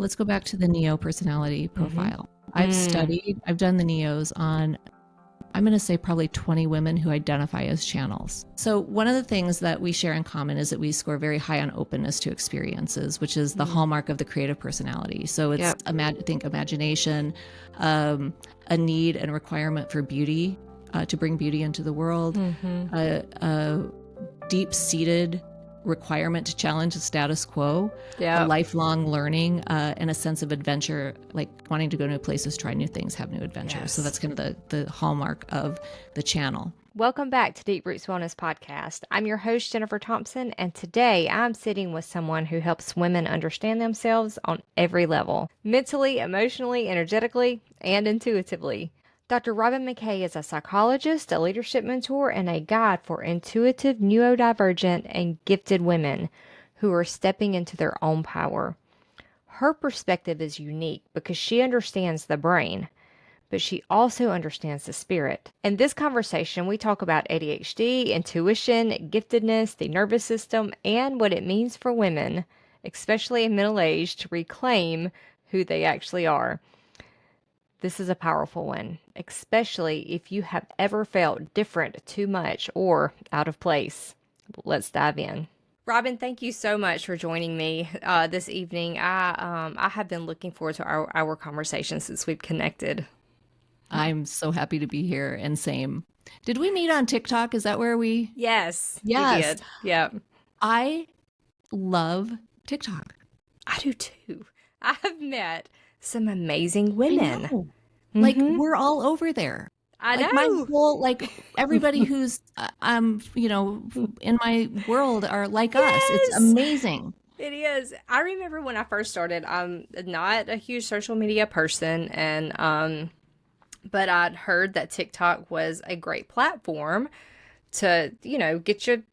let's go back to the Neo personality profile. Mm-hmm. I've done the Neos on, I'm going to say probably 20 women who identify as channels. So one of the things that we share in common is that we score very high on openness to experiences, which is the hallmark of the creative personality. So it's, think imagination, a need and requirement for beauty, to bring beauty into the world, a deep-seated requirement to challenge the status quo, a lifelong learning, and a sense of adventure, like wanting to go new places, try new things, have new adventures. Yes. So that's kind of the hallmark of the channel. Welcome back to Deep Roots Wellness Podcast. I'm your host, Jennifer Thompson, and today I'm sitting with someone who helps women understand themselves on every level, mentally, emotionally, energetically, and intuitively. Dr. Robyn McKay is a psychologist, a leadership mentor, and a guide for intuitive, neurodivergent, and gifted women who are stepping into their own power. Her perspective is unique because she understands the brain, but she also understands the spirit. In this conversation, we talk about ADHD, intuition, giftedness, the nervous system, and what it means for women, especially in middle age, to reclaim who they actually are. This is a powerful one, especially if you have ever felt different, too much, or out of place. Let's dive in. Robyn, thank you so much for joining me this evening. I have been looking forward to our conversation since we've connected. I'm so happy to be here, and same. Did we meet on TikTok? Is that where we? Yes. You did. Yeah. I love TikTok. I do too. I have met some amazing women. I know. Like, we're all over there. I know. My whole, everybody who's, in my world are like us. It's amazing. It is. I remember when I first started, I'm not a huge social media person, and but I'd heard that TikTok was a great platform to, get your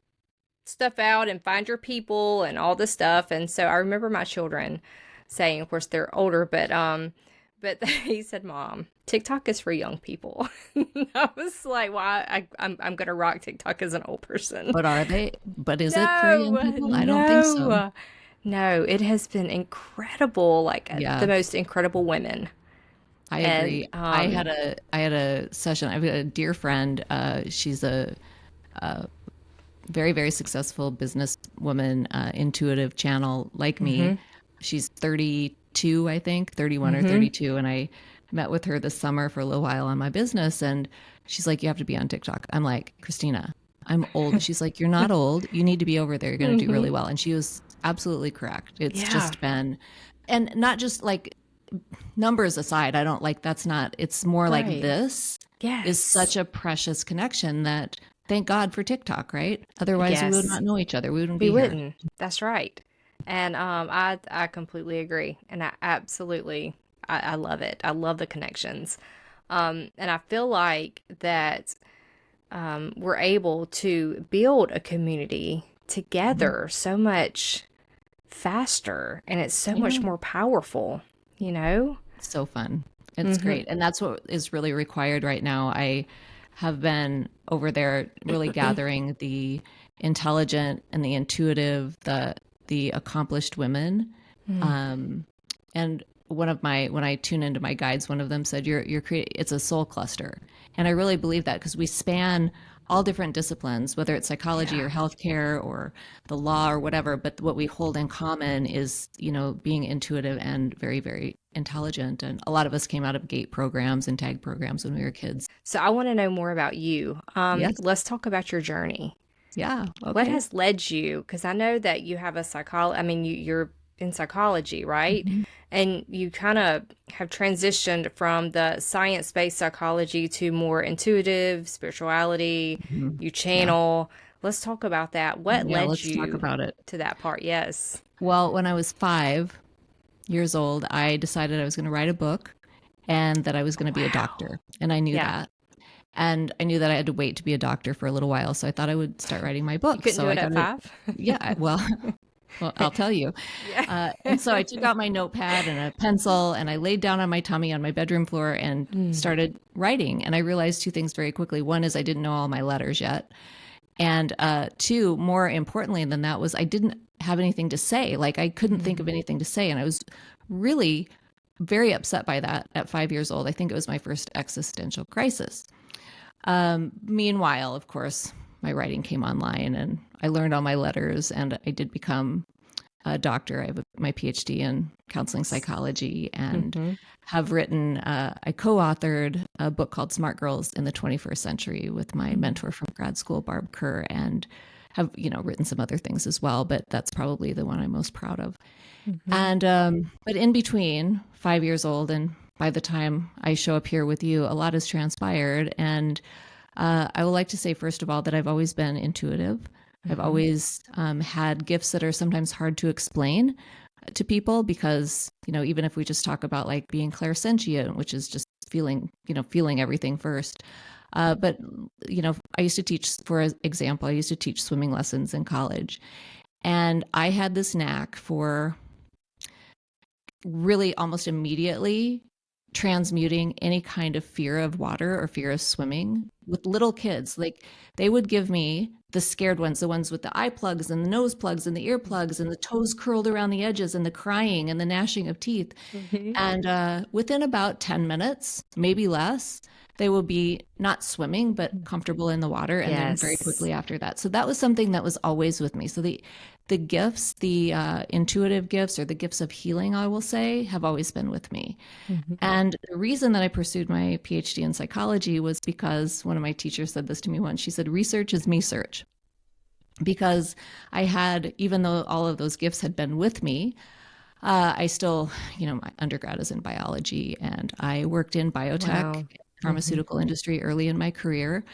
stuff out and find your people and all this stuff. And so I remember my children saying, of course they're older, but he said, "Mom, TikTok is for young people." I was like, "Well, I'm going to rock TikTok as an old person." But are they? But is it for young people? I don't think so. No, it has been incredible. The most incredible women. I agree. I had a session. I've got a dear friend. She's a very, very successful businesswoman, intuitive channel like me. She's 32, I think, 31 or 32. And I met with her this summer for a little while on my business. And she's like, "You have to be on TikTok." I'm like, "Christina, I'm old." She's like, "You're not old. You need to be over there. You're going to do really well." And she was absolutely correct. It's just been, and not just numbers aside, I don't that's not, it's more like this is such a precious connection that thank God for TikTok, right? Otherwise we would not know each other. We wouldn't be here. That's right. And I completely agree. And I absolutely, I love it. I love the connections. And I feel like that we're able to build a community together so much faster, and it's so much more powerful. So fun. It's great. And that's what is really required right now. I have been over there really gathering the intelligent and the intuitive, the accomplished women. And when I tune into my guides, one of them said, it's a soul cluster. And I really believe that, because we span all different disciplines, whether it's psychology or healthcare or the law or whatever. But what we hold in common is, being intuitive and very, very intelligent. And a lot of us came out of GATE programs and TAG programs when we were kids. So I want to know more about you. Yes. Let's talk about your journey. Yeah. Okay. What has led you? Because I know that you have you're in psychology, right? And you kind of have transitioned from the science-based psychology to more intuitive spirituality. You channel. Let's talk about that. What led you talk about it. to that part? Yes. Well, when I was 5 years old, I decided I was going to write a book and that I was going to be a doctor. And I knew that. And I knew that I had to wait to be a doctor for a little while. So I thought I would start writing my book. You couldn't do it at 5? Yeah. Well, I'll tell you. And so I took out my notepad and a pencil, and I laid down on my tummy on my bedroom floor and started writing. And I realized 2 things very quickly. One is I didn't know all my letters yet. And 2, more importantly than that, was I didn't have anything to say. I couldn't think of anything to say. And I was really very upset by that at 5 years old. I think it was my first existential crisis. Meanwhile, of course, my writing came online and I learned all my letters, and I did become a doctor. I have my PhD in counseling psychology and have written, I co-authored a book called Smart Girls in the 21st Century with my mentor from grad school, Barb Kerr, and have, written some other things as well, but that's probably the one I'm most proud of. And, but in between 5 years old and by the time I show up here with you, a lot has transpired. And I would like to say, first of all, that I've always been intuitive. I've always had gifts that are sometimes hard to explain to people because, even if we just talk about like being clairsentient, which is just feeling everything first. But, I used to teach, for example, I used to teach swimming lessons in college. And I had this knack for really almost immediately transmuting any kind of fear of water or fear of swimming with little kids. Like they would give me the scared ones, the ones with the eye plugs and the nose plugs and the ear plugs and the toes curled around the edges and the crying and the gnashing of teeth. And within about 10 minutes, maybe less, they will be not swimming, but comfortable in the water. And then very quickly after that. So that was something that was always with me. So the gifts, the intuitive gifts or the gifts of healing, I will say, have always been with me. And the reason that I pursued my PhD in psychology was because one of my teachers said this to me once. She said, research is me search. Because I had, even though all of those gifts had been with me, I still, my undergrad is in biology and I worked in biotech, pharmaceutical industry early in my career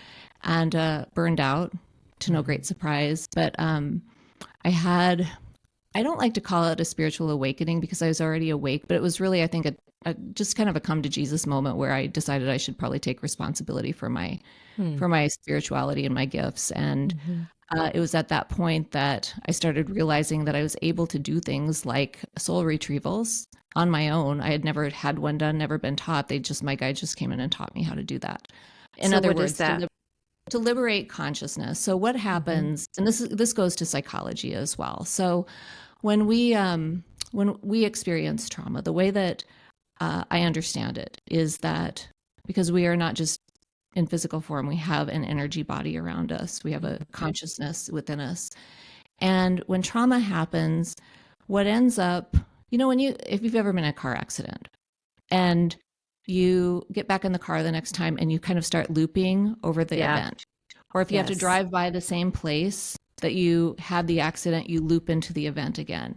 and burned out to no great surprise. But I don't like to call it a spiritual awakening because I was already awake, but it was really, I think, just kind of a come to Jesus moment where I decided I should probably take responsibility for my spirituality and my gifts. And it was at that point that I started realizing that I was able to do things like soul retrievals on my own. I had never had one done, never been taught. My guide just came in and taught me how to do that. In other words, to liberate consciousness. So what happens, and this goes to psychology as well. So when we experience trauma, the way that I understand it is that because we are not just in physical form, we have an energy body around us. We have a consciousness within us. And when trauma happens, what ends up, if you've ever been in a car accident and you get back in the car the next time and you kind of start looping over the event, or if you have to drive by the same place that you had the accident, you loop into the event again.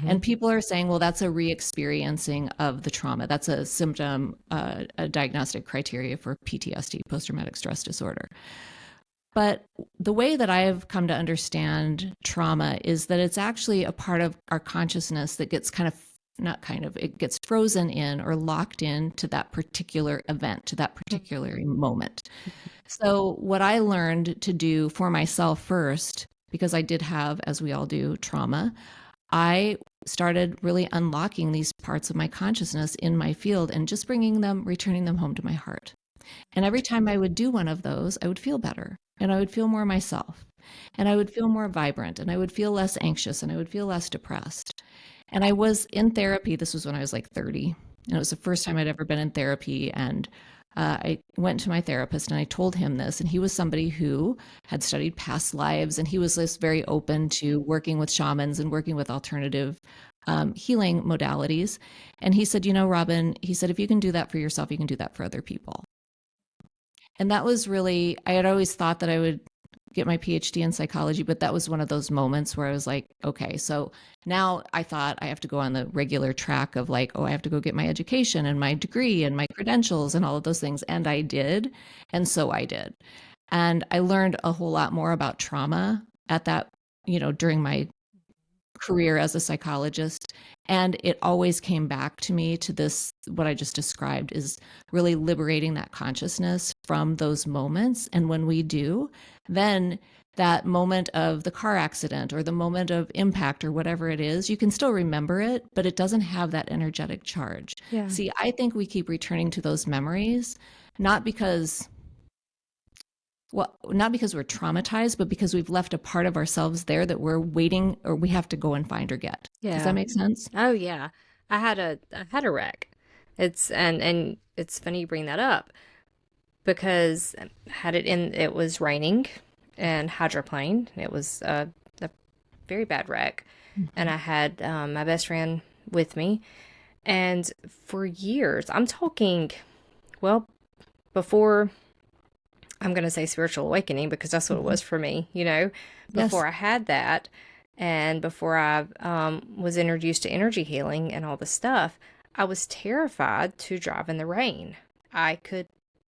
And people are saying, well, that's a re-experiencing of the trauma. That's a symptom, a diagnostic criteria for PTSD, post-traumatic stress disorder. But the way that I've come to understand trauma is that it's actually a part of our consciousness that gets it gets frozen in or locked in to that particular event, to that particular moment. So what I learned to do for myself first, because I did have, as we all do, trauma, I started really unlocking these parts of my consciousness in my field and just returning them home to my heart. And every time I would do one of those, I would feel better and I would feel more myself and I would feel more vibrant and I would feel less anxious and I would feel less depressed. And I was in therapy. This was when I was like 30. And it was the first time I'd ever been in therapy. And I went to my therapist and I told him this. And he was somebody who had studied past lives. And he was just very open to working with shamans and working with alternative healing modalities. And he said, Robyn, he said, if you can do that for yourself, you can do that for other people. And that was really, I had always thought that I would get my PhD in psychology, but that was one of those moments where I was like, okay, so now I thought I have to go on the regular track of like, I have to go get my education and my degree and my credentials and all of those things. And I did. And so I did. And I learned a whole lot more about trauma at that, during my career as a psychologist. And it always came back to me to this, what I just described is really liberating that consciousness from those moments. And when we do, then that moment of the car accident or the moment of impact or whatever it is, you can still remember it, but it doesn't have that energetic charge. Yeah. See, I think we keep returning to those memories, not because we're traumatized, but because we've left a part of ourselves there that we're waiting or we have to go and find or get. Yeah. Does that make sense? Oh, yeah. I had a wreck. And it's funny you bring that up because it was raining and hydroplaned. It was a very bad wreck, and I had my best friend with me, and for years, I'm talking, well, before I'm going to say spiritual awakening because that's what it was for me, before Yes. I had that and before I was introduced to energy healing and all this stuff, I was terrified to drive in the rain. I could,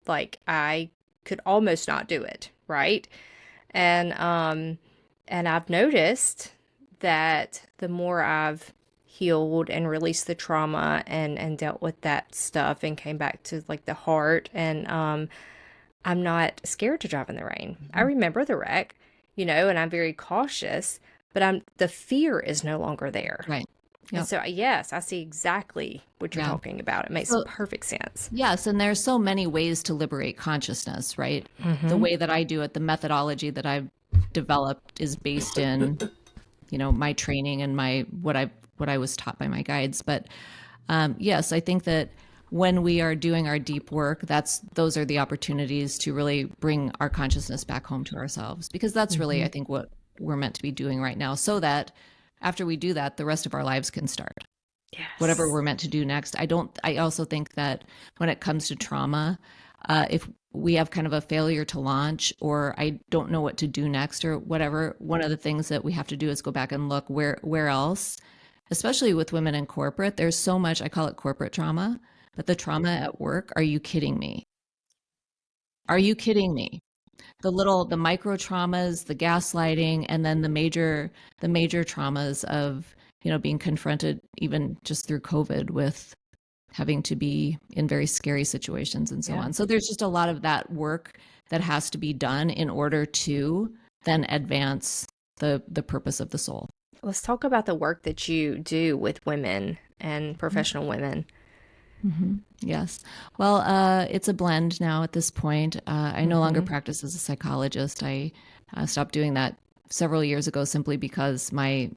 I could almost not do it, right? And, um, and I've noticed that the more I've healed and released the trauma and dealt with that stuff and came back to like the heart and, I'm not scared to drive in the rain. I remember the wreck, and I'm very cautious, but the fear is no longer there. Right. And Yep. so, yes, I see exactly what you're Yeah. talking about. It makes So perfect sense. yes, and there's so many ways to liberate consciousness, right? The Mm-hmm. way that I do it, the methodology that I've developed is based in, my training and my what I was taught by my guides. But yes, I think that when we are doing our deep work, those are the opportunities to really bring our consciousness back home to ourselves, because that's really, Mm-hmm. I think, what we're meant to be doing right now, so that after we do that, the rest of our lives can start. Whatever Yes. we're meant to do next. I also think that when it comes to trauma, if we have kind of a failure to launch, or I don't know what to do next or whatever, one of the things that we have to do is go back and look where else, especially with women in corporate, there's so much, I call it corporate trauma, but the trauma at work, are you kidding me? Are you kidding me? The micro traumas, the gaslighting, and then the major traumas of, being confronted even just through COVID with having to be in very scary situations and so Yeah. on. So there's just a lot of that work that has to be done in order to then advance the purpose of the soul. Let's talk about the work that you do with women and professional women. Mm-hmm. Yes. Well, it's a blend now at this point. I no longer Mm-hmm. practice as a psychologist. I stopped doing that several years ago simply because my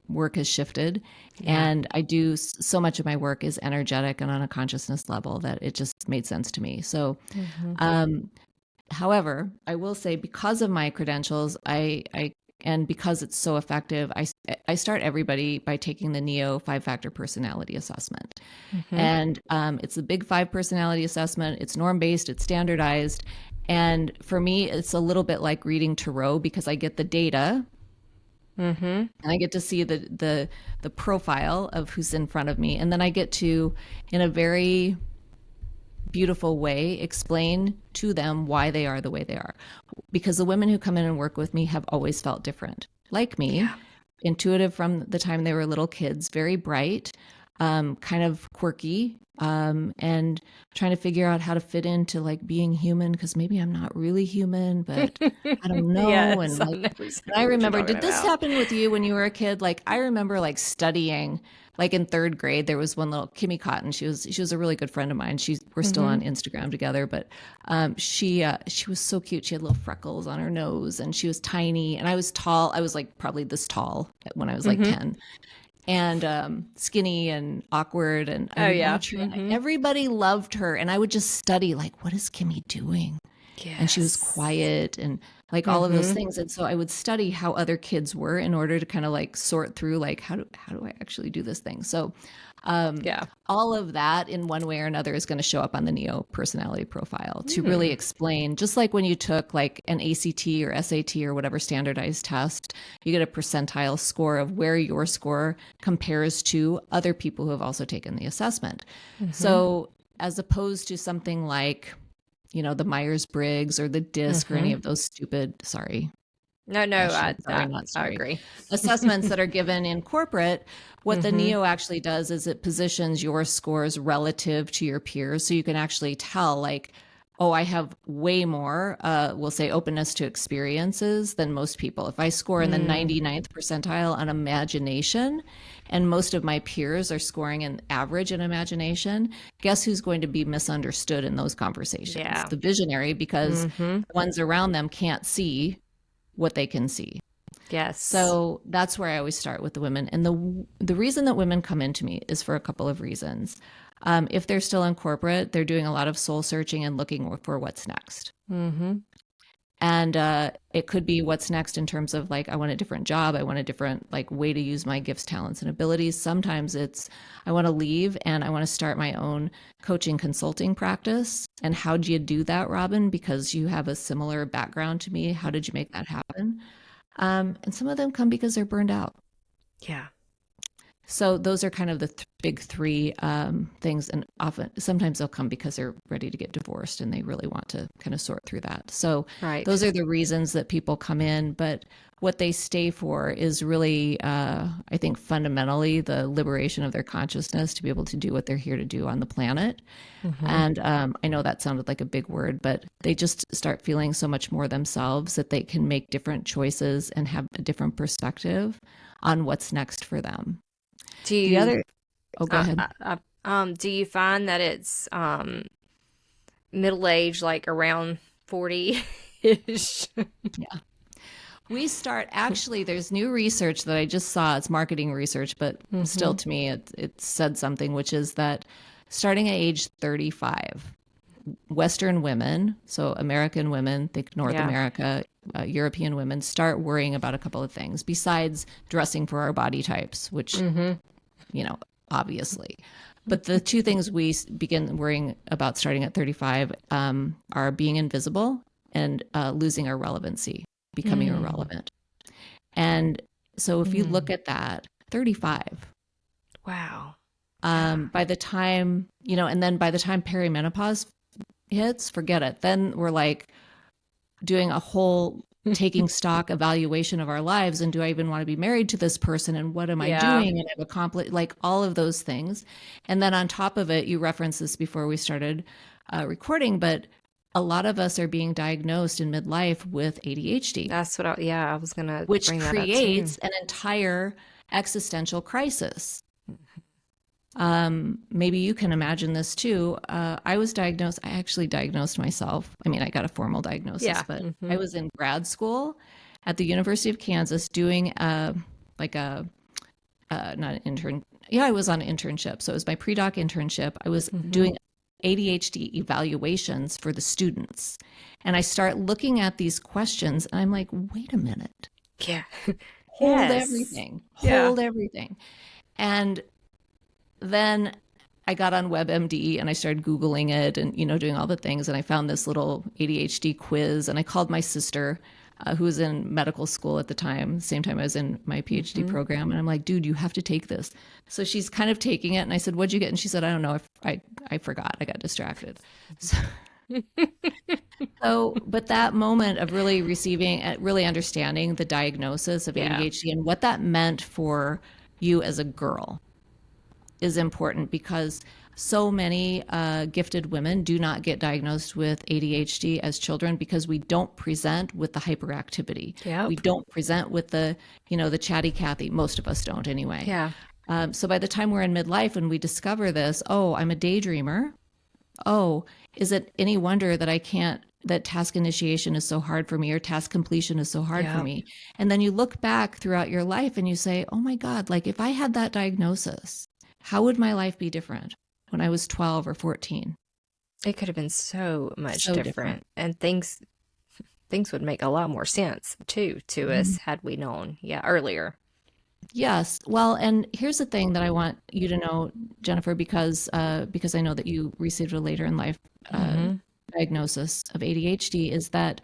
work has shifted, Yeah. and I do so much of my work is energetic and on a consciousness level that it just made sense to me. So, Mm-hmm. um, however, I will say, because of my credentials, I and because it's so effective, I start everybody by taking the Neo 5-factor personality assessment. Mm-hmm. And it's a big 5 personality assessment. It's norm based, it's standardized. And for me, it's a little bit like reading tarot, because I get the data Mm-hmm. and I get to see the profile of who's in front of me. And then I get to, in a very beautiful way, explain to them why they are the way they are. Because the women who come in and work with me have always felt different. Like me, Yeah. intuitive from the time they were little kids, very bright, kind of quirky, and trying to figure out how to fit into like being human, because maybe I'm not really human, but I don't know. And Yes, I like, know and I exactly what you're remember, talking did this about. happen with you when you were a kid? Like, I remember like studying, like in third grade, there was one little Kimmy Cotton. She was a really good friend of mine. We're still Mm-hmm. on Instagram together, but she was so cute. She had little freckles on her nose, and she was tiny, and I was tall. I was like probably this tall when I was like Mm-hmm. 10, and skinny and awkward, and I Oh would yeah. watch her, and Mm-hmm. everybody loved her, and I would just study, like, what is Kimmy doing? And she was Yes. quiet and like all of those Mm-hmm. things. And so I would study how other kids were in order to kind of like sort through, like, how do I actually do this thing? So Yeah. all of that in one way or another is going to show up on the Neo personality profile to really Mm. explain, just like when you took like an ACT or SAT or whatever standardized test, you get a percentile score of where your score compares to other people who have also taken the assessment. Mm-hmm. So as opposed to something like, the Myers-Briggs or the DISC or any Mm-hmm. of those stupid, sorry, No, no, sorry, not I sorry, agree. assessments that are given in corporate, what the Mm-hmm. Neo actually does is it positions your scores relative to your peers. So you can actually tell, like, oh, I have way more, we'll say, openness to experiences than most people. If I score in the Mm. 99th percentile on imagination, and most of my peers are scoring an average in imagination, guess who's going to be misunderstood in those conversations? Yeah. The visionary, because Mm-hmm. the ones around them can't see what they can see. Yes. So that's where I always start with the women. And the reason that women come into me is for a couple of reasons. If they're still in corporate, they're doing a lot of soul searching and looking for what's next. Mm-hmm. And it could be what's next in terms of like, I want a different job. I want a different like way to use my gifts, talents, and abilities. Sometimes it's, I want to leave and I want to start my own coaching consulting practice. And how do you do that, Robyn? Because you have a similar background to me. How did you make that happen? And some of them come because they're burned out. Yeah. So those are kind of the big three things. And sometimes they'll come because they're ready to get divorced and they really want to kind of sort through that. So those are the reasons that people come in. But what they stay for is really, I think, fundamentally the liberation of their consciousness to be able to do what they're here to do on the planet. Mm-hmm. And I know that sounded like a big word, but they just start feeling so much more themselves that they can make different choices and have a different perspective on what's next for them. Do you, go ahead. Do you find that it's middle age, like around 40-ish? Yeah. We start, actually, there's new research that I just saw. It's marketing research, but still to me, it said something, which is that starting at age 35, Western women, so American women, think North America, European women, start worrying about a couple of things besides dressing for our body types, which, obviously. But the two things we begin worrying about starting at 35 are being invisible and losing our relevancy, becoming irrelevant. And so if you look at that, 35. Wow. By the time, and then by the time perimenopause hits, forget it. Then we're like doing a whole taking stock evaluation of our lives. And do I even want to be married to this person? And what am I doing? And I've accomplished like all of those things. And then on top of it, you referenced this before we started recording, but a lot of us are being diagnosed in midlife with ADHD. That's what I was going to which creates an entire existential crisis. Maybe you can imagine this too. I actually diagnosed myself. I mean, I got a formal diagnosis, but I was in grad school at the University of Kansas doing not an intern. Yeah, I was on an internship. So it was my pre-doc internship. I was doing ADHD evaluations for the students. And I start looking at these questions and I'm like, wait a minute. Yeah. Hold everything. And then I got on WebMD and I started Googling it and, doing all the things. And I found this little ADHD quiz and I called my sister, who was in medical school at the time, same time I was in my PhD program. And I'm like, dude, you have to take this. So she's kind of taking it. And I said, what'd you get? And she said, I don't know. I forgot. I got distracted. But that moment of really really understanding the diagnosis of ADHD and what that meant for you as a girl is important, because so many gifted women do not get diagnosed with ADHD as children because we don't present with the hyperactivity. We don't present with the chatty Cathy. Most of us don't anyway. So by the time we're in midlife and we discover this, oh, I'm a daydreamer. Oh, is it any wonder that that task initiation is so hard for me, or task completion is so hard for me? And then you look back throughout your life and you say, oh my God, like if I had that diagnosis, how would my life be different when I was 12 or 14? It could have been so much different. And things would make a lot more sense too to us had we known earlier. Yes. Well, and here's the thing that I want you to know, Jennifer, because I know that you received a later in life diagnosis of ADHD, is that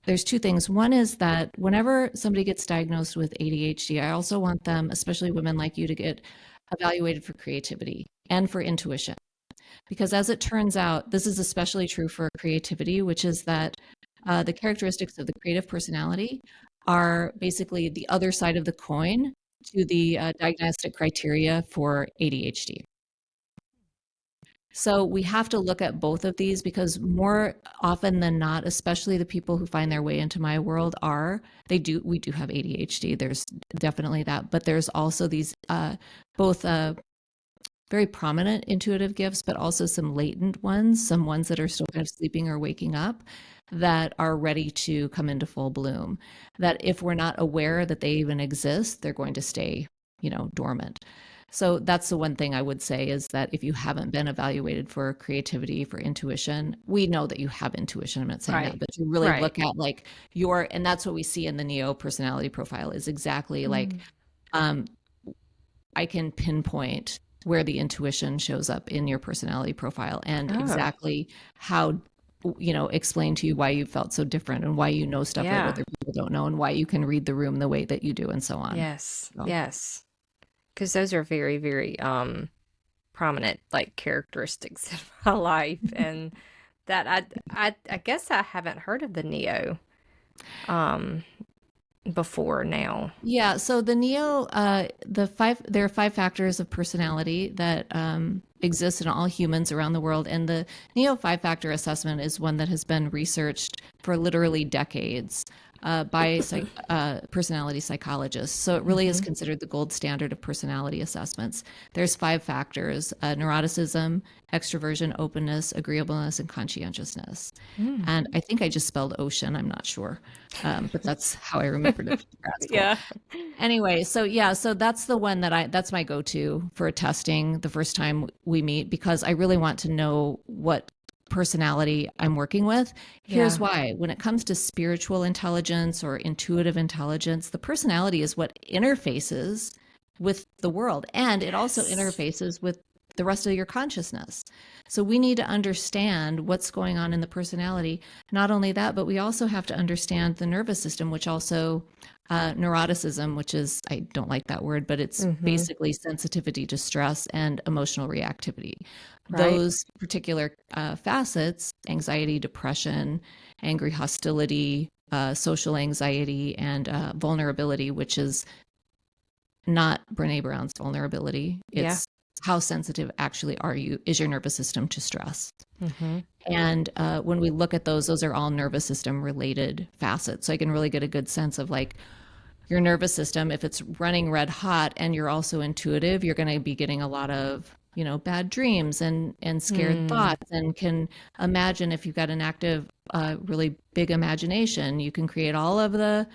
there's two things. One is that whenever somebody gets diagnosed with ADHD, I also want them, especially women like you, to get evaluated for creativity and for intuition. Because as it turns out, this is especially true for creativity, which is that the characteristics of the creative personality are basically the other side of the coin to the diagnostic criteria for ADHD. So we have to look at both of these, because more often than not, especially the people who find their way into my world we do have ADHD. There's definitely that, but there's also these both very prominent intuitive gifts, but also some latent ones, some ones that are still kind of sleeping or waking up. that are ready to come into full bloom. That if we're not aware that they even exist, they're going to stay, dormant. So that's the one thing I would say, is that if you haven't been evaluated for creativity, for intuition, we know that you have intuition. I'm not saying that, but you really look at like and that's what we see in the Neo personality profile, is exactly like, I can pinpoint where the intuition shows up in your personality profile, and exactly how, explain to you why you felt so different, and why you know stuff that other people don't know, and why you can read the room the way that you do, and so on. Yes. Yes. Because those are very, very prominent like characteristics in my life, and that I guess I haven't heard of the Neo before now. Yeah, so the Neo, there are 5 factors of personality that exist in all humans around the world, and the Neo 5-factor assessment is one that has been researched for literally decades by personality psychologists. So it really is considered the gold standard of personality assessments. There's 5 factors: neuroticism, extroversion, openness, agreeableness, and conscientiousness. And I think I just spelled ocean. I'm not sure, but that's how I remembered it. Yeah. Anyway, so that's the one that's my go-to for testing the first time we meet, because I really want to know what personality I'm working with. Here's why. When it comes to spiritual intelligence or intuitive intelligence, the personality is what interfaces with the world, and it also interfaces with the rest of your consciousness. So we need to understand what's going on in the personality. Not only that, but we also have to understand the nervous system, which also neuroticism, which is, I don't like that word, but it's basically sensitivity to stress and emotional reactivity. Those particular facets: anxiety, depression, angry, hostility, social anxiety, and vulnerability, which is not Brene Brown's vulnerability. It's how sensitive actually is your nervous system to stress. And when we look at those are all nervous system related facets. So I can really get a good sense of like your nervous system. If it's running red hot and you're also intuitive, you're going to be getting a lot of bad dreams and scared thoughts, and can imagine, if you've got an active, really big imagination, you can create all of the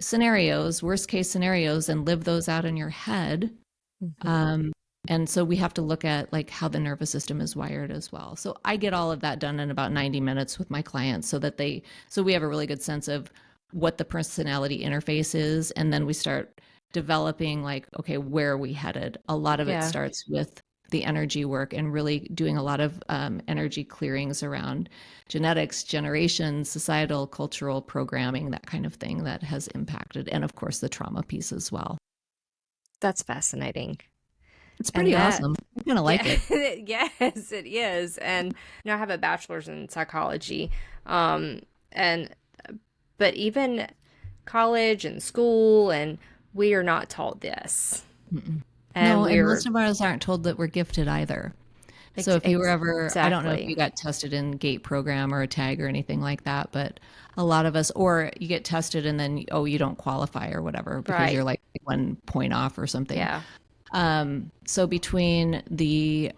scenarios, worst case scenarios, and live those out in your head. And so we have to look at like how the nervous system is wired as well. So I get all of that done in about 90 minutes with my clients, so we have a really good sense of what the personality interface is. And then we start developing like, okay, where are we headed? A lot of it starts with the energy work, and really doing a lot of energy clearings around genetics, generations, societal, cultural programming, that kind of thing that has impacted, and of course the trauma piece as well. That's fascinating. It's pretty awesome. I kind of like it. Yes, it is. And I have a bachelor's in psychology, but even college and school, and we are not taught this. And most of us aren't told that we're gifted either. So if you were ever, I don't know if you got tested in GATE program or a TAG or anything like that, but a lot of us, or you get tested and then, you don't qualify or whatever, because you're like 1 point off or something. So between the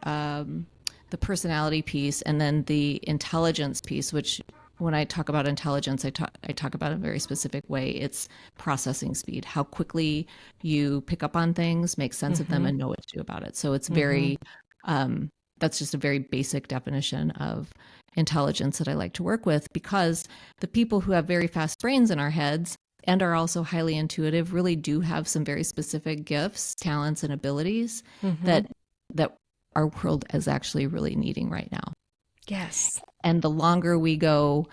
personality piece and then the intelligence piece, which when I talk about intelligence, I talk about a very specific way. It's processing speed, how quickly you pick up on things, make sense of them, and know what to do about it. So it's very, that's just a very basic definition of intelligence that I like to work with, because the people who have very fast brains in our heads and are also highly intuitive really do have some very specific gifts, talents, and abilities that our world is actually really needing right now. Yes. And the longer we go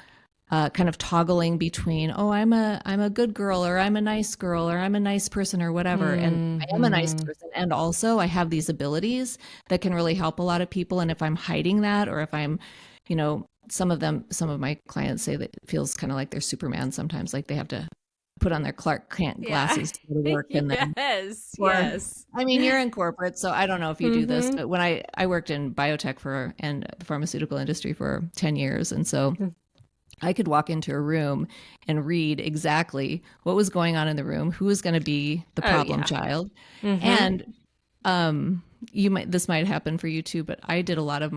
kind of toggling between, I'm a good girl, or I'm a nice girl, or I'm a nice person, or whatever, and I am a nice person, and also I have these abilities that can really help a lot of people. And if I'm hiding that, or if I'm, some of my clients say that it feels kind of like they're Superman sometimes, like they have to put on their Clark Kent glasses to go to work. And then, yes. I mean, you're in corporate, so I don't know if you do this, but when I worked in biotech and the pharmaceutical industry for 10 years. And so I could walk into a room and read exactly what was going on in the room, who was going to be the problem child. And this might happen for you too, but I did a lot of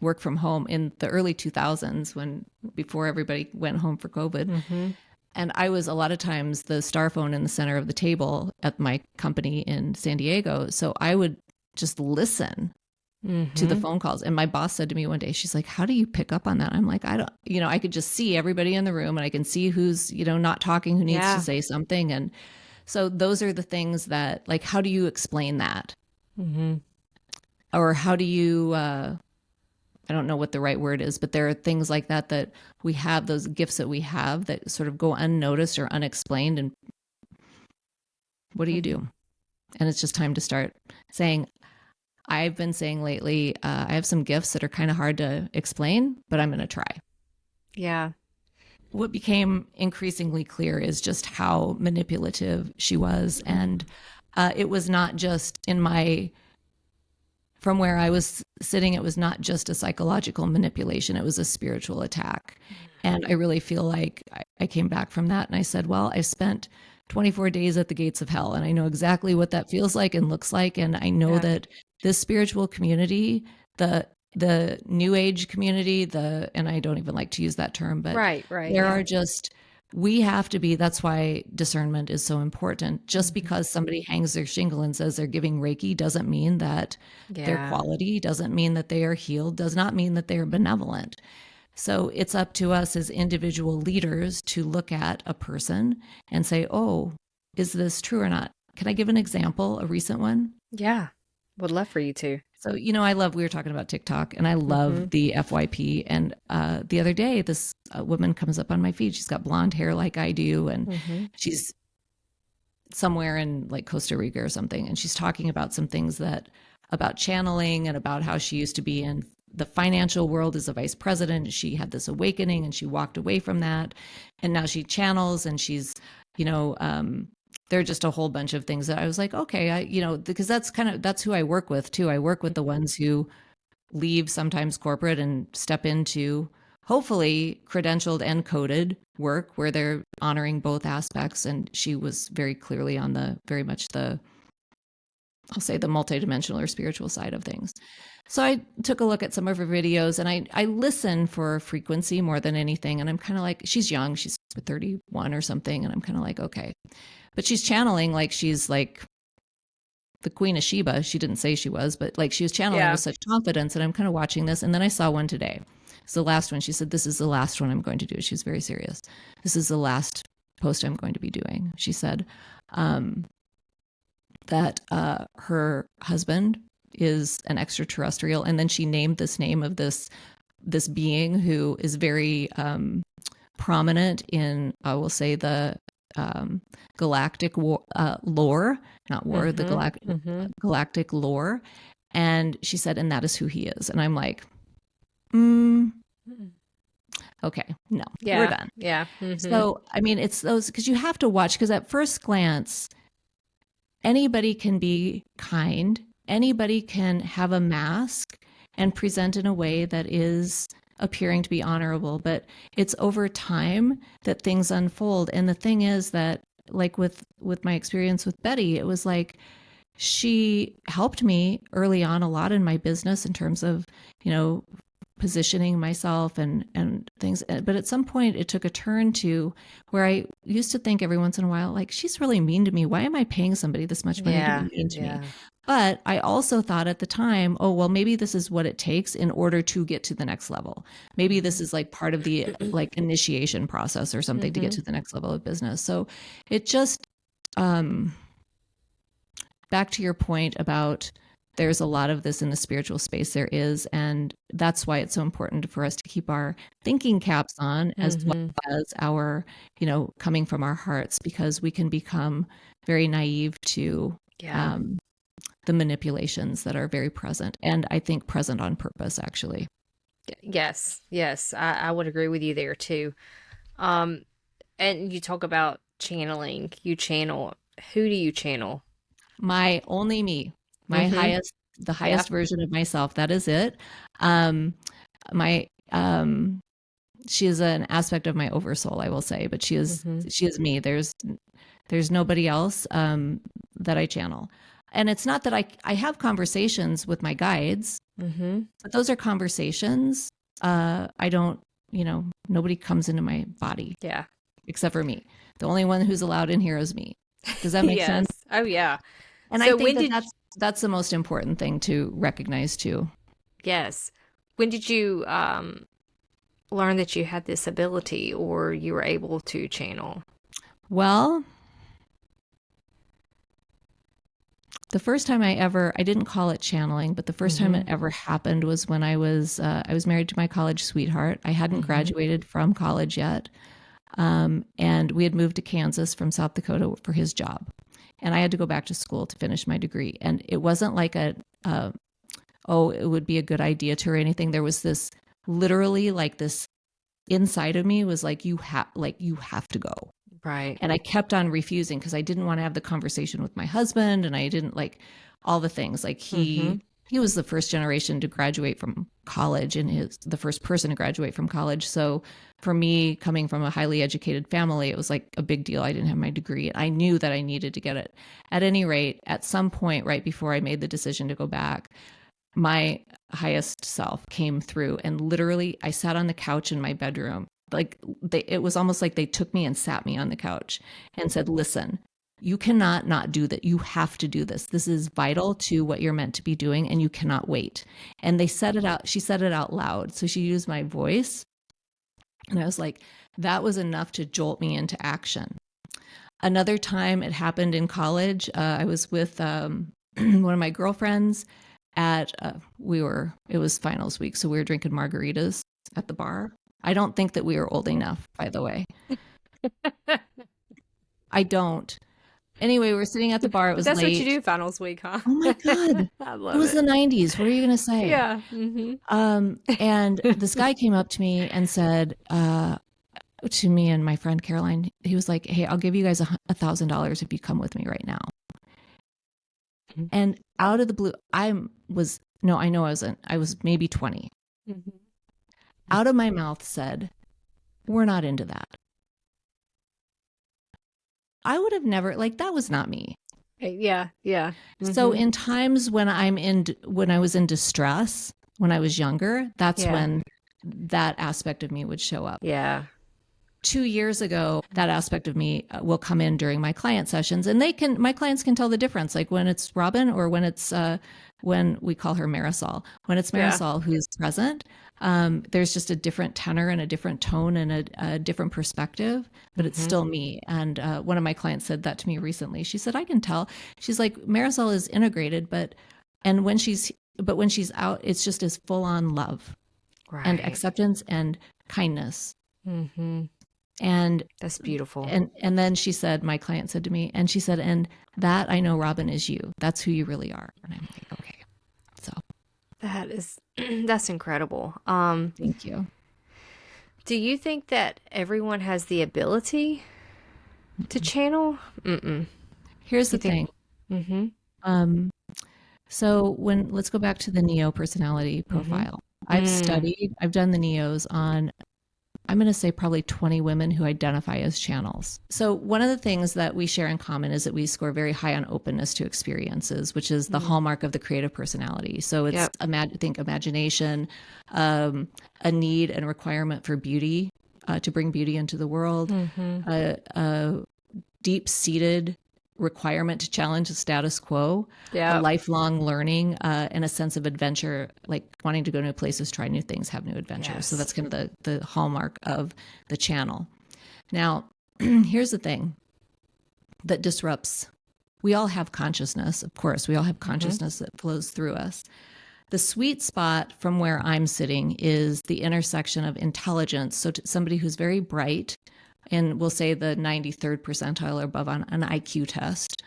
work from home in the early 2000s before everybody went home for COVID. And I was a lot of times the star phone in the center of the table at my company in San Diego. So I would just listen to the phone calls. And my boss said to me one day, she's like, how do you pick up on that? I'm like, I don't, I could just see everybody in the room and I can see who's, not talking, who needs to say something. And so those are the things that, like, how do you explain that? Or how do you, I don't know what the right word is, but there are things like that we have, those gifts that we have that sort of go unnoticed or unexplained. And what do you do? And it's just time to start saying, I've been saying lately, I have some gifts that are kind of hard to explain, but I'm going to try. Yeah. What became increasingly clear is just how manipulative she was. And it was not just from where I was sitting, it was not just a psychological manipulation, it was a spiritual attack. And I really feel like I came back from that and I said, well, I spent 24 days at the gates of hell and I know exactly what that feels like and looks like. And I know that this spiritual community, the new age community, and I don't even like to use that term, but there are just, we have to be, that's why discernment is so important. Just because somebody hangs their shingle and says they're giving Reiki doesn't mean that they're quality, doesn't mean that they are healed, does not mean that they are benevolent. So it's up to us as individual leaders to look at a person and say, oh, is this true or not? Can I give an example, a recent one? Yeah, would love for you to. So, we were talking about TikTok and I love the FYP. And the other day, this woman comes up on my feed. She's got blonde hair like I do. And she's somewhere in like Costa Rica or something. And she's talking about some things about channeling and about how she used to be in the financial world as a vice president. She had this awakening and she walked away from that. And now she channels and she's, there are just a whole bunch of things that I was like, okay, because that's who I work with too. I work with the ones who leave sometimes corporate and step into hopefully credentialed and coded work where they're honoring both aspects. And she was very clearly on I'll say the multidimensional or spiritual side of things. So I took a look at some of her videos and I listen for frequency more than anything. And I'm kind of like, she's young, she's 31 or something. And I'm kind of like, okay. But she's channeling like she's like the Queen of Sheba. She didn't say she was, but like she was channeling with such confidence. And I'm kind of watching this. And then I saw one today. It's the last one. She said, this is the last one I'm going to do. She was very serious. This is the last post I'm going to be doing. She said that her husband is an extraterrestrial. And then she named this name of this being who is very prominent in, I will say, the galactic lore, not war, the galactic lore. And she said, and that is who he is. And I'm like, okay, no, we're done. Yeah. So, I mean, it's those, because you have to watch, because at first glance, anybody can be kind, anybody can have a mask and present in a way that is appearing to be honorable, but it's over time that things unfold. And the thing is that, like with my experience with Betty, it was like she helped me early on a lot in my business in terms of, positioning myself and things. But at some point it took a turn to where I used to think every once in a while, like, she's really mean to me. Why am I paying somebody this much money to be mean to me? But I also thought at the time, oh, well, maybe this is what it takes in order to get to the next level. Maybe this is like part of the like initiation process or something to get to the next level of business. So it just, back to your point about there's a lot of this in the spiritual space, there is. And that's why it's so important for us to keep our thinking caps on as well as our, coming from our hearts, because we can become very naive to the manipulations that are very present. And I think present on purpose, actually. Yes. I would agree with you there too. And you talk about channeling. You channel. Who do you channel? Only me. My the highest version of myself. That is it. She is an aspect of my oversoul, I will say, but she is me. There's nobody else that I channel. And it's not that I have conversations with my guides, but those are conversations. I don't, nobody comes into my body. Yeah. Except for me. The only one who's allowed in here is me. Does that make sense? Oh, yeah. And so I think that's the most important thing to recognize too. Yes. When did you learn that you had this ability or you were able to channel? Well, the first time I didn't call it channeling, but the first time it ever happened was when I was married to my college sweetheart. I hadn't graduated from college yet. And we had moved to Kansas from South Dakota for his job. And I had to go back to school to finish my degree. And it wasn't like it would be a good idea to or anything. There was this literally like this inside of me was like, you have to go. Right. And I kept on refusing because I didn't want to have the conversation with my husband. And I didn't like all the things like he was the first generation to graduate from college and the first person to graduate from college. So for me, coming from a highly educated family, it was like a big deal. I didn't have my degree. I knew that I needed to get it. At any rate, at some point right before I made the decision to go back, my highest self came through and literally I sat on the couch in my bedroom. Like it was almost like they took me and sat me on the couch and said, listen, you cannot not do that. You have to do this. This is vital to what you're meant to be doing and you cannot wait. And they said it out. She said it out loud. So she used my voice. And I was like, that was enough to jolt me into action. Another time it happened in college. I was with one of my girlfriends it was finals week. So we were drinking margaritas at the bar. I don't think that we were old enough, by the way. I don't. Anyway, we're sitting at the bar. It was That's late. What you do finals week, huh? Oh my God. I love it. was the 90s. What are you going to say? Yeah. And this guy came up to me and said, to me and my friend Caroline, he was like, hey, I'll give you guys $1,000 if you come with me right now. And out of the blue, I was maybe 20. Out of my mouth said, we're not into that. I would have never, that was not me. Yeah. Yeah. So in times when I was in distress, when I was younger, that's when that aspect of me would show up. Yeah. 2 years ago, that aspect of me will come in during my client sessions, and my clients can tell the difference, like when it's Robyn or when it's when we call her Marisol. When it's Marisol who's present, there's just a different tenor and a different tone and a different perspective, but it's still me. And one of my clients said that to me recently. She said, I can tell. She's like, Marisol is integrated, but when she's out, it's just as full on love and acceptance and kindness. And that's beautiful. And then she said, my client said to me, and she said, and that I know, Robyn, is you. That's who you really are. And I'm like, okay. So that's incredible. Thank you. Do you think that everyone has the ability to channel? Here's the thing. So let's go back to the Neo personality profile. I've done the Neos on, I'm going to say probably 20 women who identify as channels. So one of the things that we share in common is that we score very high on openness to experiences, which is the hallmark of the creative personality. So it's, imagination, a need and requirement for beauty, to bring beauty into the world, a deep-seated requirement to challenge the status quo, a lifelong learning, and a sense of adventure, like wanting to go new places, try new things, have new adventures. So that's kind of the hallmark of the channel. Now, here's the thing that disrupts. We all have consciousness, of course. We all have consciousness that flows through us. The sweet spot from where I'm sitting is the intersection of intelligence. So somebody who's very bright, and we'll say the 93rd percentile or above on an IQ test.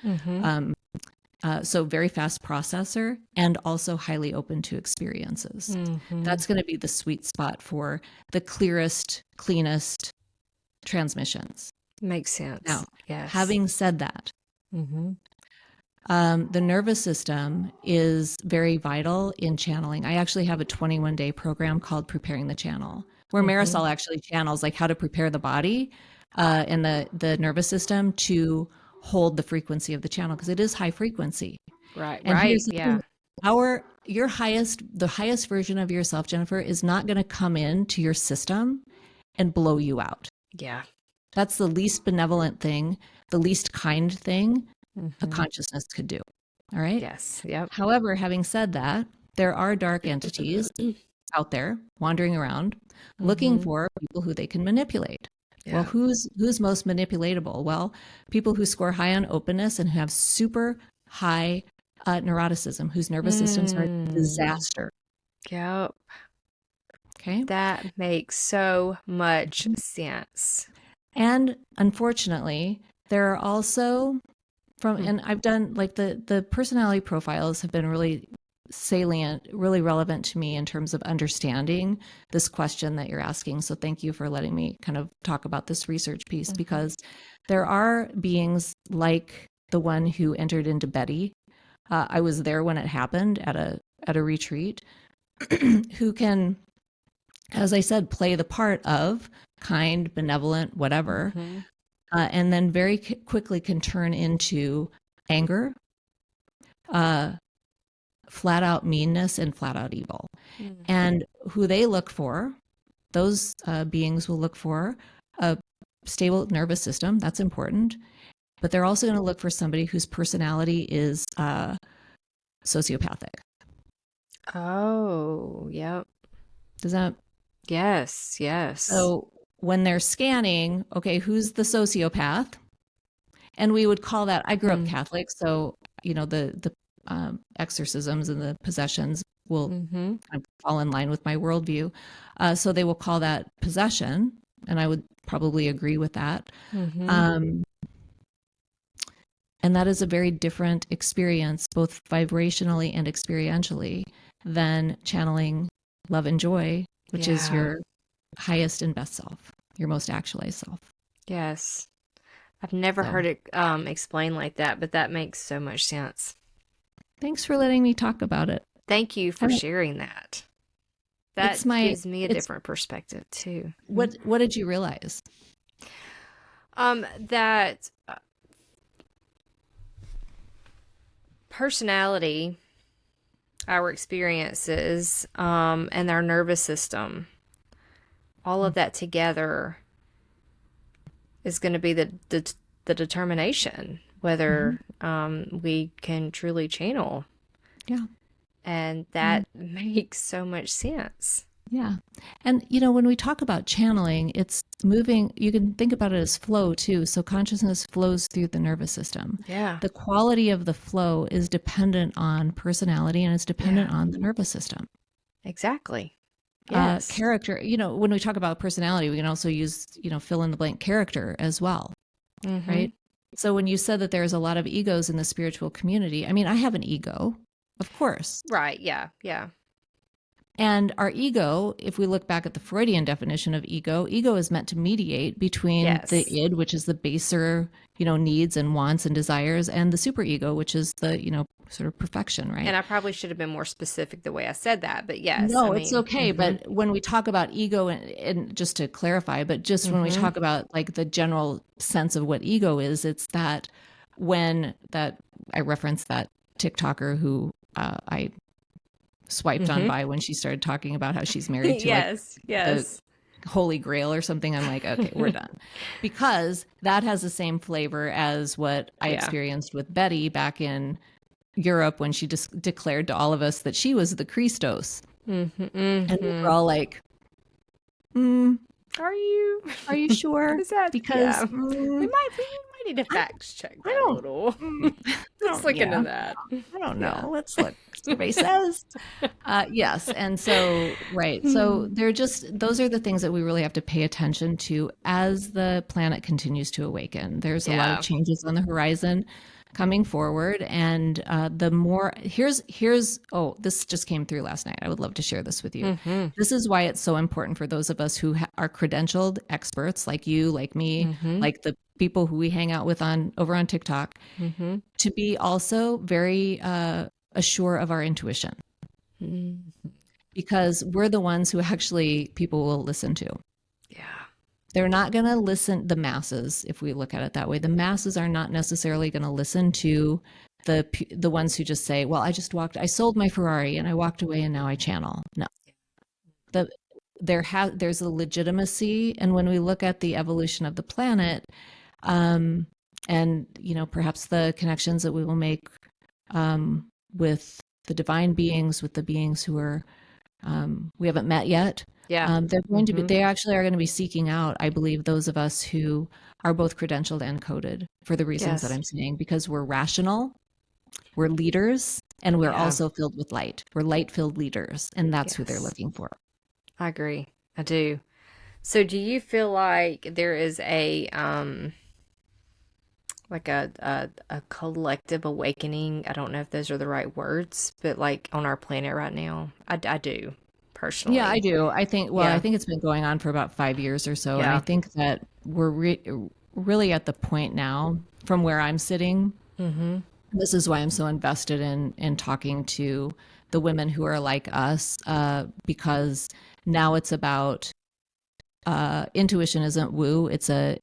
So very fast processor and also highly open to experiences. That's going to be the sweet spot for the clearest, cleanest transmissions. Makes sense. Now, having said that, the nervous system is very vital in channeling. I actually have a 21-day program called Preparing the Channel, where Marisol actually channels like how to prepare the body and the nervous system to hold the frequency of the channel, because it is high frequency. Right. And Right. here's the Yeah. thing, the highest version of yourself, Jennifer, is not going to come into your system and blow you out. Yeah. That's the least benevolent thing, the least kind thing a Mm-hmm. consciousness could do. All right. Yes. Yep. However, having said that, there are dark entities out there wandering around looking Mm-hmm. for people who they can manipulate. Well, Yeah. who's most manipulatable? Well, people who score high on openness and have super high neuroticism, whose nervous systems are a disaster. Yep. Okay. That makes so much sense. And unfortunately, there are also and I've done like the personality profiles have been really salient, really relevant to me in terms of understanding this question that you're asking. So thank you for letting me kind of talk about this research piece, because there are beings like the one who entered into Betty. I was there when it happened at a retreat, who can, as I said, play the part of kind, benevolent, whatever, and then very quickly can turn into anger, flat out meanness, and flat out evil. And who they look for, those beings will look for a stable nervous system. That's important. But they're also going to look for somebody whose personality is sociopathic. Oh, yep. Does that? Yes. Yes. So when they're scanning, okay, who's the sociopath? And we would call that, I grew up Catholic, so, the exorcisms and the possessions will kind of fall in line with my worldview. So they will call that possession, and I would probably agree with that. And that is a very different experience, both vibrationally and experientially, than channeling love and joy, which is your highest and best self, your most actualized self. Yes. I've never heard it explained like that, but that makes so much sense. Thanks for letting me talk about it. Thank you for sharing that. That gives me a different perspective too. What did you realize? That personality, our experiences, and our nervous system, all of that together is going to be the determination whether we can truly channel. Yeah. And that makes so much sense. Yeah. And, when we talk about channeling, it's moving, you can think about it as flow too. So consciousness flows through the nervous system. Yeah. The quality of the flow is dependent on personality, and it's dependent on the nervous system. Exactly. Yes. Character, when we talk about personality, we can also use, fill in the blank character as well. Right. So when you said that there's a lot of egos in the spiritual community, I mean, I have an ego, of course. Right. Yeah. Yeah. And our ego, if we look back at the Freudian definition of ego is meant to mediate between the id, which is the baser, needs and wants and desires, and the superego, which is the, sort of perfection, right? And I probably should have been more specific the way I said that, but yes. No, it's okay. But when we talk about ego, and just to clarify, but just when we talk about like the general sense of what ego is, it's that when that I referenced that TikToker who I swiped on by when she started talking about how she's married to the Holy Grail or something. I'm like, okay, we're done. Because that has the same flavor as what I experienced with Betty back in Europe when she just declared to all of us that she was the Christos. And we were all like, Are you sure? Is that because we might need to fact check that a little. Let's look into that. I don't know. Let's look. Survey says. Yes. And so, right. So those are the things that we really have to pay attention to as the planet continues to awaken. There's a lot of changes on the horizon coming forward. And the more, this just came through last night. I would love to share this with you. This is why it's so important for those of us who are credentialed experts like you, like me, like the people who we hang out with over on TikTok, to be also very assured of our intuition. Because we're the ones who actually people will listen to. Yeah. They're not going to listen, the masses, if we look at it that way. The masses are not necessarily going to listen to the ones who just say, well, I sold my Ferrari and I walked away and now I channel. No, the, there's a legitimacy. And when we look at the evolution of the planet, and, perhaps the connections that we will make, with the divine beings, with the beings who are, we haven't met yet. Yeah. They actually are going to be seeking out, I believe, those of us who are both credentialed and coded for the reasons that I'm saying, because we're rational, we're leaders, and we're also filled with light. We're light-filled leaders, and that's who they're looking for. I agree. I do. So do you feel like there is a like a collective awakening? I don't know if those are the right words, but like on our planet right now? I do, personally. Yeah, I do. I think it's been going on for about 5 years or so. And I think that we're really at the point now, from where I'm sitting. This is why I'm so invested in talking to the women who are like us, because now it's about, intuition isn't woo. It's a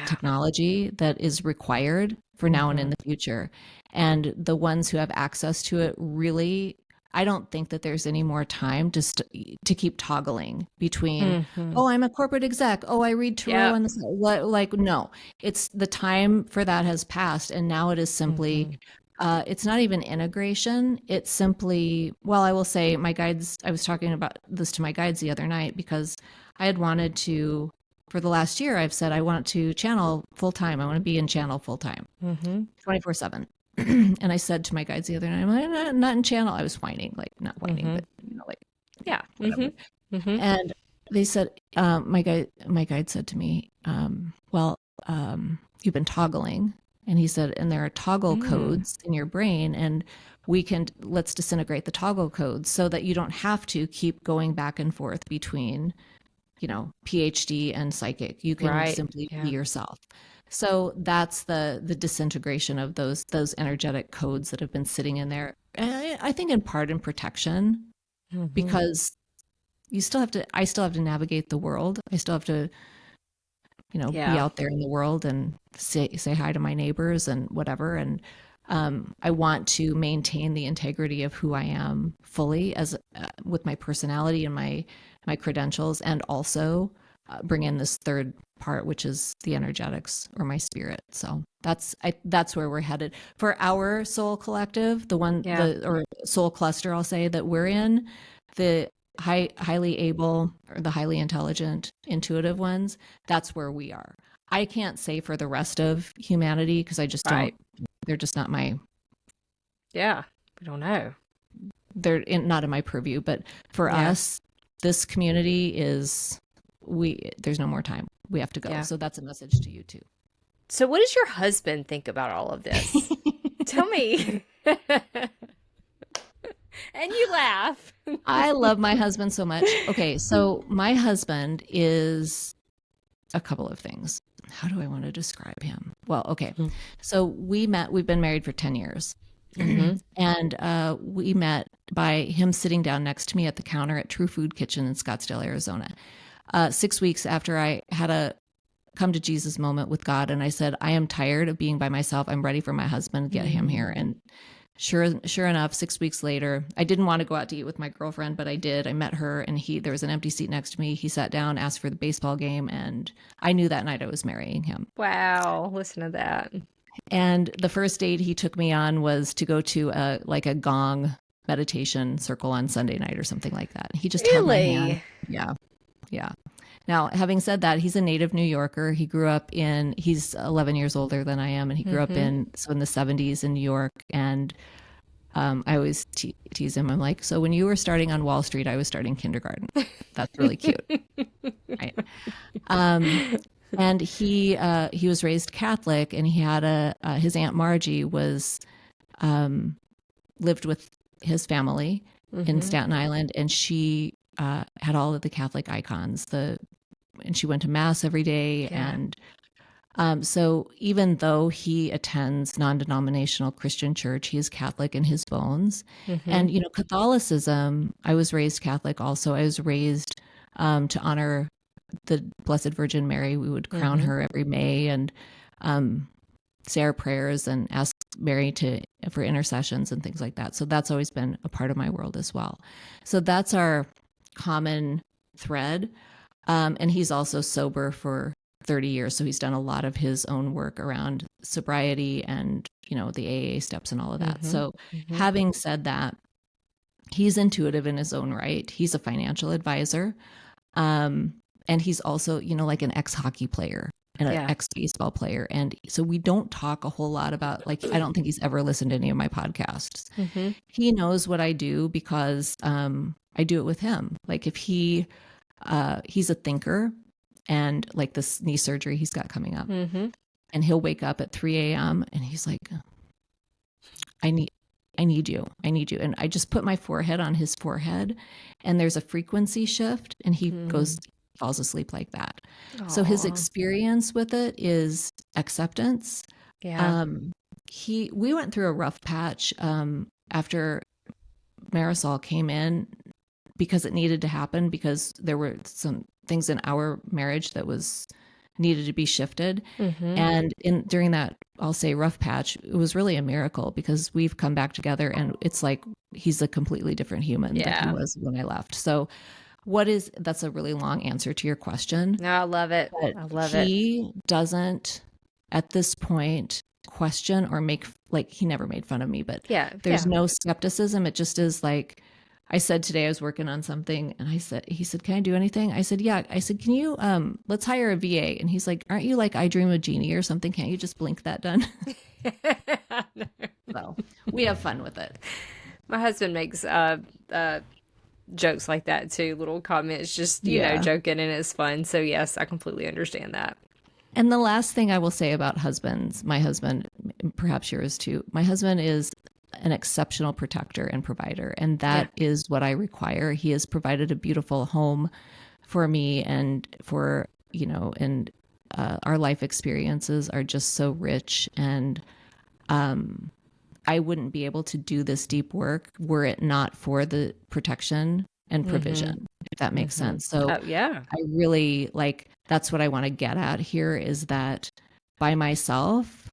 technology that is required for now and in the future. And the ones who have access to it, really, I don't think that there's any more time to keep toggling between, oh, I'm a corporate exec. Oh, I read tarot on this. Like, no, it's the time for that has passed. And now it is simply, it's not even integration. It's simply, well, I will say my guides, I was talking about this to my guides the other night, because I had wanted to, for the last year, I've said I want to channel full time. I want to be in channel full time, 24/7. And I said to my guides the other night, I'm not in channel. I was whining, like not whining, but whatever. And they said, my guide said to me, well, you've been toggling. And he said, and there are toggle codes in your brain, and let's disintegrate the toggle codes so that you don't have to keep going back and forth between, PhD and psychic. You can simply be yourself. So that's the disintegration of those energetic codes that have been sitting in there. I think in part in protection, because I still have to navigate the world. I still have to, be out there in the world and say hi to my neighbors and whatever. And I want to maintain the integrity of who I am fully, as with my personality and my credentials, and also bring in this third part, which is the energetics, or my spirit. So that's where we're headed for our soul collective, or soul cluster, I'll say, that we're in, the highly able, or the highly intelligent, intuitive ones. That's where we are. I can't say for the rest of humanity, because I just don't. They're just not my. Yeah, we don't know. They're not in my purview. But for us, this community is. There's no more time. We have to go. So that's a message to you too. So what does your husband think about all of this? Tell me. And you laugh. I love my husband so much. Okay, so my husband is a couple of things. How do I want to describe him? Well, okay. So we've been married for 10 years. And we met by him sitting down next to me at the counter at True Food Kitchen in Scottsdale, Arizona. 6 weeks after I had a come to Jesus moment with God, and I said, I am tired of being by myself. I'm ready for my husband. Get him here. And sure enough, 6 weeks later, I didn't want to go out to eat with my girlfriend, but I did. I met her, and there was an empty seat next to me. He sat down, asked for the baseball game, and I knew that night I was marrying him. Wow, listen to that. And the first date he took me on was to go to a gong meditation circle on Sunday night or something like that. He just held my hand. Yeah. Now, having said that, he's a native New Yorker. He grew up he's 11 years older than I am, and he grew up in the 70s in New York. And I always tease him. I'm like, so when you were starting on Wall Street, I was starting kindergarten. That's really cute. Right. And he was raised Catholic, and he had his Aunt Margie lived with his family in Staten Island, and she had all of the Catholic icons, and she went to mass every day. And so even though he attends non-denominational Christian church, he is Catholic in his bones. And, Catholicism, I was raised Catholic also. I was raised to honor the Blessed Virgin Mary. We would crown her every May and say our prayers and ask married for intercessions and things like that. So that's always been a part of my world as well. So that's our common thread. And he's also sober for 30 years. So he's done a lot of his own work around sobriety and, the AA steps and all of that. So having said that, he's intuitive in his own right. He's a financial advisor. And he's also, like an ex-hockey player and an ex-baseball player. And so we don't talk a whole lot about, I don't think he's ever listened to any of my podcasts. He knows what I do because I do it with him. Like if he's a thinker, and like this knee surgery he's got coming up, and he'll wake up at 3 a.m. and he's like, I need you. And I just put my forehead on his forehead, and there's a frequency shift, and he falls asleep like that. Aww. So his experience with it is acceptance. Yeah. We went through a rough patch after Marisol came in, because it needed to happen, because there were some things in our marriage that needed to be shifted. And during that, I'll say, rough patch, it was really a miracle, because we've come back together, and it's like he's a completely different human than he was when I left. So that's a really long answer to your question. No, I love it. He doesn't at this point question or he never made fun of me, but there's no skepticism. It just is like, I said today I was working on something, and he said, can I do anything? I said, yeah. I said, can you, let's hire a VA. And he's like, aren't you like I Dream of Jeannie or something? Can't you just blink that done? So we have fun with it. My husband makes jokes like that too, little comments, just, you know, joking, and it's fun. So yes, I completely understand that. And the last thing I will say about my husband, perhaps yours too, my husband is an exceptional protector and provider. And that is what I require. He has provided a beautiful home for me, and for, our life experiences are just so rich. And I wouldn't be able to do this deep work were it not for the protection and provision, if that makes sense. So I really that's what I want to get at here, is that by myself,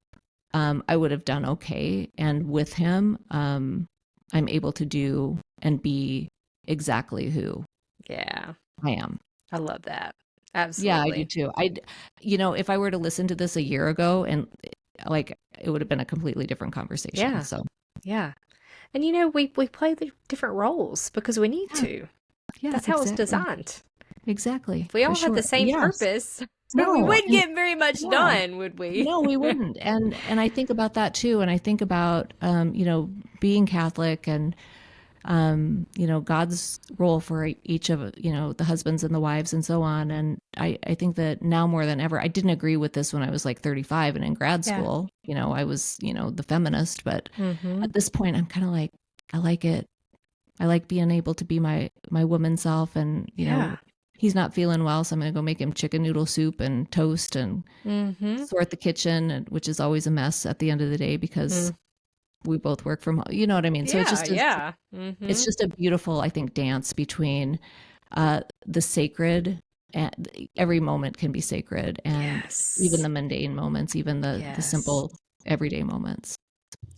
I would have done okay. And with him, I'm able to do and be exactly who I am. I love that. Absolutely. Yeah, I do too. If I were to listen to this a year ago, and it would have been a completely different conversation. Yeah. So, yeah. And we play the different roles because we need to. Yeah, that's how it's designed. Exactly. If we all had the same purpose, we wouldn't get very much done, would we? No, we wouldn't. And I think about that too. And I think about, being Catholic, and, God's role for each of, the husbands and the wives and so on. And I think that now more than ever, I didn't agree with this when I was 35 and in grad school. I was, the feminist, but at this point I'm kind of like, I like it. I like being able to be my woman self, and, he's not feeling well, so I'm going to go make him chicken noodle soup and toast and sort the kitchen, which is always a mess at the end of the day, because we both work from home. You know what I mean? So it's just it's just a beautiful, I think, dance between the sacred, and every moment can be sacred, and even the mundane moments, even the simple everyday moments.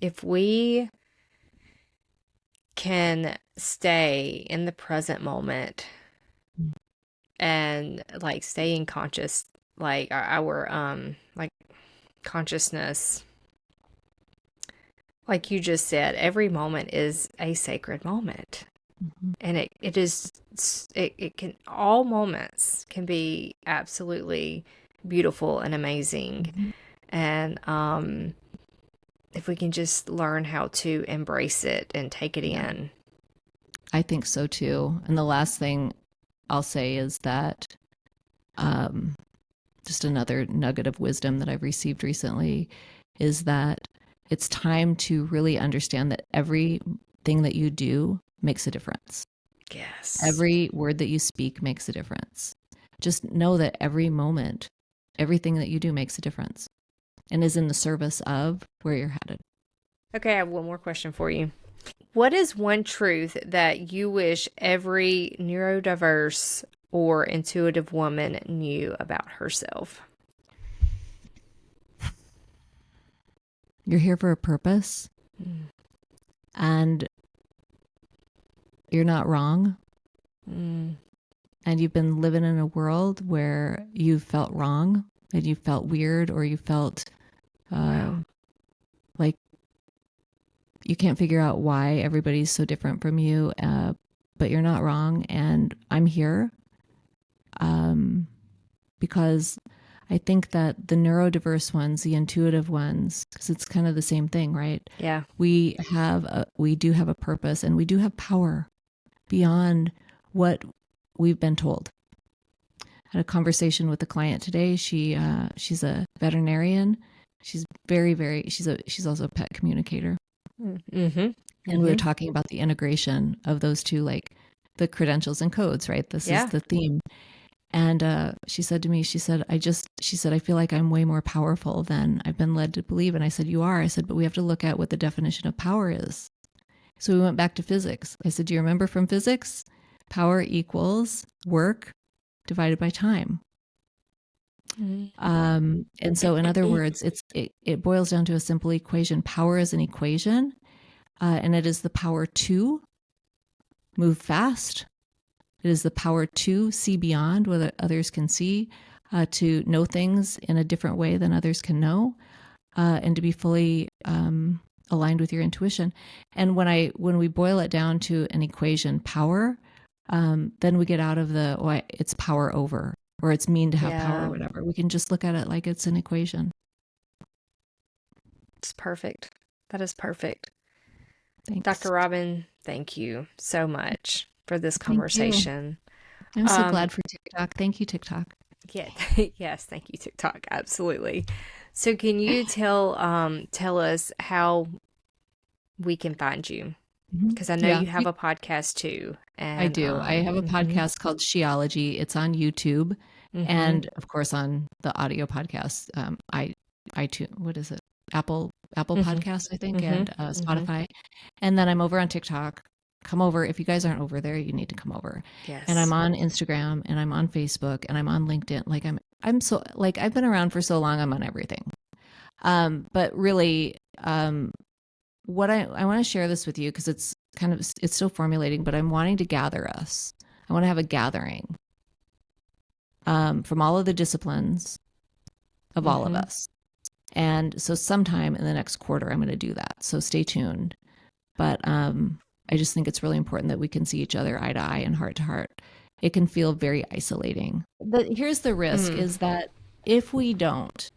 If we can stay in the present moment and stay in conscious, our consciousness, like you just said, every moment is a sacred moment. And it can, all moments can be absolutely beautiful and amazing. And if we can just learn how to embrace it and take it in. I think so too. And the last thing I'll say is that just another nugget of wisdom that I've received recently is that it's time to really understand that everything that you do makes a difference. Yes. Every word that you speak makes a difference. Just know that every moment, everything that you do makes a difference and is in the service of where you're headed. Okay, I have one more question for you. What is one truth that you wish every neurodiverse or intuitive woman knew about herself? You're here for a purpose, and you're not wrong. And you've been living in a world where you felt wrong, and you felt weird, or you felt like you can't figure out why everybody's so different from you, but you're not wrong. And I'm here because I think that the neurodiverse ones, the intuitive ones, because it's kind of the same thing, right? Yeah. We do have a purpose, and we do have power beyond what we've been told. I had a conversation with a client today. She's a veterinarian. She's she's also a pet communicator. Mm-hmm. And we were talking about the integration of those two, like the credentials and codes, right? This is the theme. And she said to me, she said, I feel like I'm way more powerful than I've been led to believe. And I said, you are. I said, but we have to look at what the definition of power is. So we went back to physics. I said, do you remember from physics? Power equals work divided by time. And so in other words, it boils down to a simple equation. Power is an equation, and it is the power to move fast. It is the power to see beyond what others can see, to know things in a different way than others can know, and to be fully aligned with your intuition. And when we boil it down to an equation, power, then we get out of it's power over, or it's mean to have power, or whatever. We can just look at it like it's an equation. It's perfect. That is perfect. Thanks. Dr. Robyn, thank you so much for this conversation. I'm so glad for TikTok. Thank you, TikTok. Yeah. Yes. Thank you, TikTok. Absolutely. So can you tell us how we can find you? Because I know you have a podcast too. And I do. I have a podcast called Sheology. It's on YouTube, and of course on the audio podcast. iTunes. What is it? Apple Podcast, I think, and Spotify. And then I'm over on TikTok. Come over. If you guys aren't over there, you need to come over. Yes. And I'm on Instagram, and I'm on Facebook, and I'm on LinkedIn. Like I'm so, like, I've been around for so long. I'm on everything. But really, what I want to share this with you, because it's still formulating, but I'm wanting to gather us. I want to have a gathering from all of the disciplines of all of us. And so sometime in the next quarter, I'm going to do that. So stay tuned. But I just think it's really important that we can see each other eye to eye and heart to heart. It can feel very isolating. Here's the risk is that if we don't,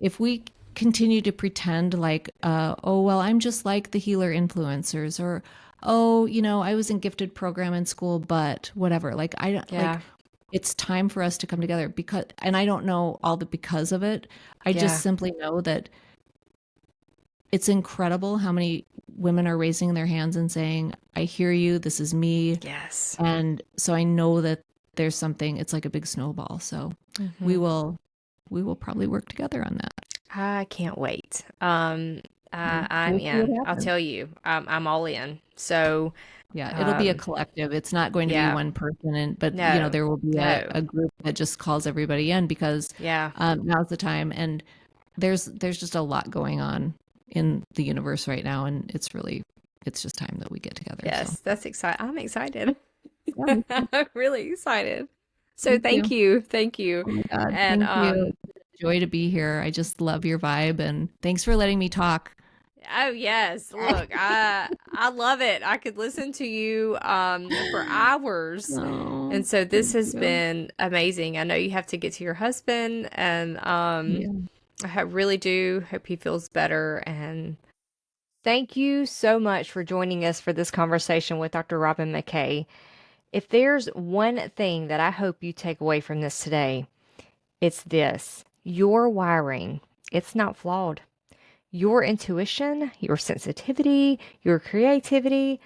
if we continue to pretend like, oh, well, I'm just like the healer influencers, or, oh, I was in gifted program in school, but whatever. Like, like, it's time for us to come together and I don't know all the because of it. I just simply know that it's incredible how many women are raising their hands and saying, I hear you, this is me. Yes. And so I know that there's something, it's like a big snowball. So we will probably work together on that. I can't wait. I'm in. I'll tell you, I'm all in. So yeah, it'll be a collective. It's not going to be one person, but there will be a group that just calls everybody in, because now's the time. And there's just a lot going on in the universe right now, and it's just time that we get together. Yes, that's exciting. I'm excited. I'm really excited. So thank you. Oh my God, and thank you. Joy to be here. I just love your vibe, and thanks for letting me talk. Oh yes, look, I love it. I could listen to you for hours, and so this has been amazing. I know you have to get to your husband, and I really do hope he feels better. And thank you so much for joining us for this conversation with Dr. Robyn McKay. If there's one thing that I hope you take away from this today, it's this: your wiring, it's not flawed. Your intuition, your sensitivity, your creativity,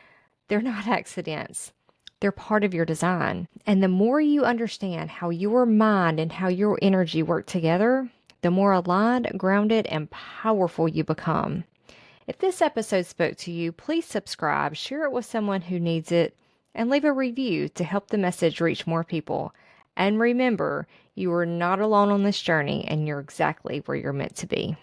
they're not accidents. They're part of your design. And the more you understand how your mind and how your energy work together, the more aligned, grounded, and powerful you become. If this episode spoke to you, please subscribe, share it with someone who needs it, and leave a review to help the message reach more people. And remember, you are not alone on this journey, and you're exactly where you're meant to be.